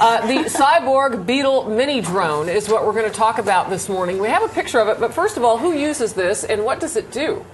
The Cyborg Beetle mini drone is what we're going to talk about this morning. We have a picture of it, but first of all, who uses this and what does it do?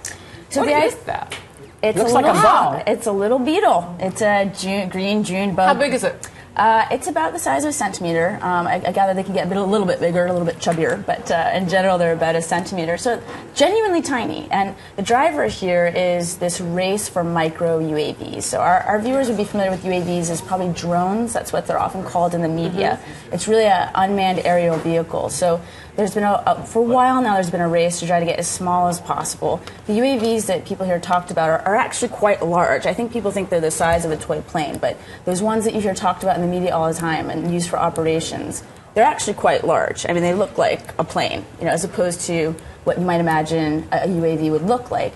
So what is that? It's looks a like little a bug. It's a little beetle. It's a green June bug. How big is it? It's about the size of a centimeter. I gather they can get a little bit bigger, a little bit chubbier, but in general they're about a centimeter. So genuinely tiny. And the driver here is this race for micro UAVs. So our viewers would be familiar with UAVs as probably drones. That's what they're often called in the media. It's really an unmanned aerial vehicle. So there's been for a while now there's been a race to try to get as small as possible. The UAVs that people here talked about are actually quite large. I think people think they're the size of a toy plane, but those ones that you hear talked about in the media all the time and used for operations, they're actually quite large. I mean, they look like a plane, as opposed to what you might imagine a UAV would look like.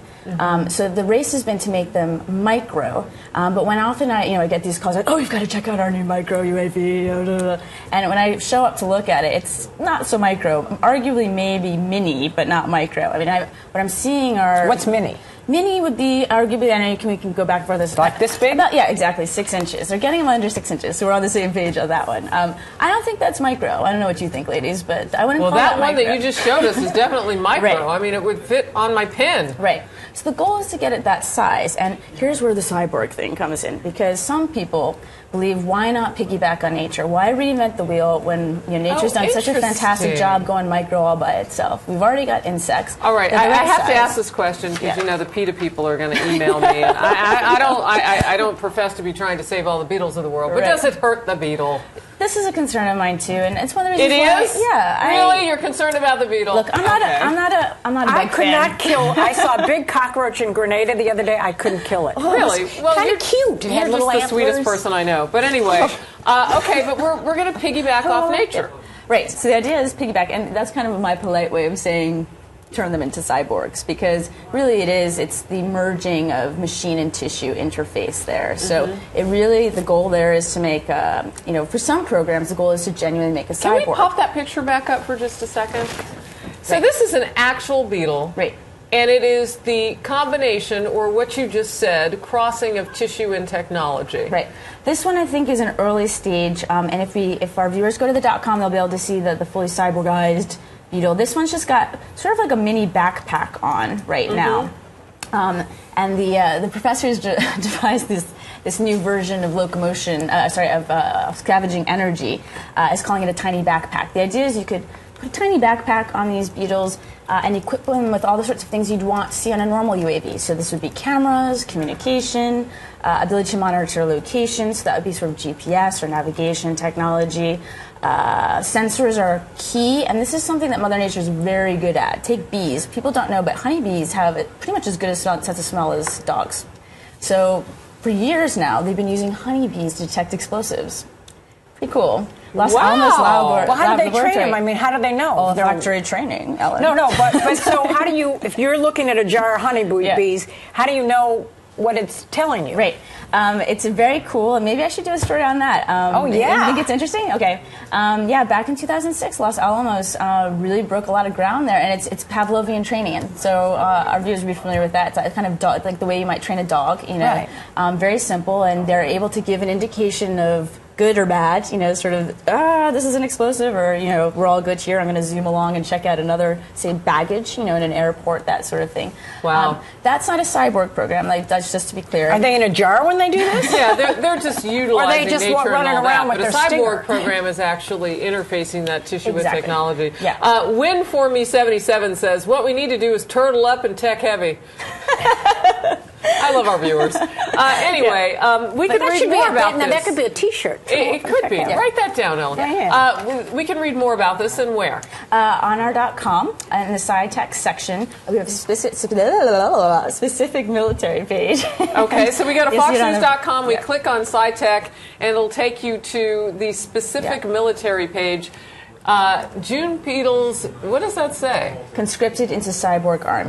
So the race has been to make them micro, but when often I get these calls like, oh, you've got to check out our new micro UAV, and when I show up to look at it, it's not so micro, arguably maybe mini, but not micro. I mean, what I'm seeing are... What's mini? Mini would be arguably, I know we can go back further. Like this big? Yeah, exactly, 6 inches. They're getting them under 6 inches, so we're on the same page on that one. I don't think that's micro. I don't know what you think, ladies, but I wouldn't call that one micro. that you just showed us is definitely micro. Right. I mean, it would fit on my pen. Right. So the goal is to get it that size, and here's where the cyborg thing comes in, because some people believe, why not piggyback on nature? Why reinvent the wheel when nature's done such a fantastic job going micro all by itself? We've already got insects. All right, I have to ask this question because the PETA people are going to email me. And I don't profess to be trying to save all the beetles of the world, but does it hurt the beetle? This is a concern of mine too, and it's one of the reasons. It is? Yeah. Really, you're concerned about the beetle? Look, I'm not a big I could fan. not kill. I saw a big cockroach in Grenada the other day. I couldn't kill it. Oh, really? Well, kind of cute. You're just the sweetest person I know. But anyway, okay, but we're going to piggyback off nature. Right. So the idea is piggyback, and that's kind of my polite way of saying turn them into cyborgs, because really it's the merging of machine and tissue interface there. So the goal there is to make for some programs the goal is to genuinely make a cyborg. Can we pop that picture back up for just a second? So this is an actual beetle. Right. And it is the combination, or what you just said, crossing of tissue and technology. Right. This one I think is an early stage, and if our viewers go to the .com, they'll be able to see the fully cyborgized beetle. This one's just got sort of like a mini backpack on right now, and the professors devised this new version of locomotion, of scavenging energy, is calling it a tiny backpack. The idea is you could put a tiny backpack on these beetles and equip them with all the sorts of things you'd want to see on a normal UAV. So this would be cameras, communication, ability to monitor location, so that would be sort of GPS or navigation technology. Sensors are key, and this is something that Mother Nature is very good at. Take bees. People don't know, but honeybees have pretty much as good a sense of smell as dogs. So for years now, they've been using honeybees to detect explosives. Pretty cool. Los Alamos Well, how do they train them? I mean, how do they know? Oh, factory training, Ellen. No, but so how do you, if you're looking at a jar of honeybees, how do you know what it's telling you? Right. It's very cool, and maybe I should do a story on that. You think it's interesting? Okay. Back in 2006, Los Alamos really broke a lot of ground there, and it's Pavlovian training. And so our viewers will be familiar with that. It's kind of like the way you might train a dog, Right. Very simple, and they're able to give an indication of good or bad, sort of, this is an explosive, or, we're all good here, I'm going to zoom along and check out another, say, baggage, in an airport, that sort of thing. Wow. That's not a cyborg program, that's just to be clear. Are they in a jar when they do this? Yeah, they're just utilizing they just nature running and all around that. with But a their cyborg stinger. program is actually interfacing that tissue with technology. Yeah. Win for Me 77 says, what we need to do is turtle up and tech heavy. I love our viewers. Anyway, we can read more about this. Now, that could be a T-shirt. It could be. Yeah. Write that down, Ellen. Yeah. We can read more about this and where? On our .com, in the SciTech section, we have a specific military page. Okay, so we go to foxnews.com, we Yeah. click on SciTech, and it'll take you to the specific military page. June Beetle's, what does that say? Conscripted into cyborg army.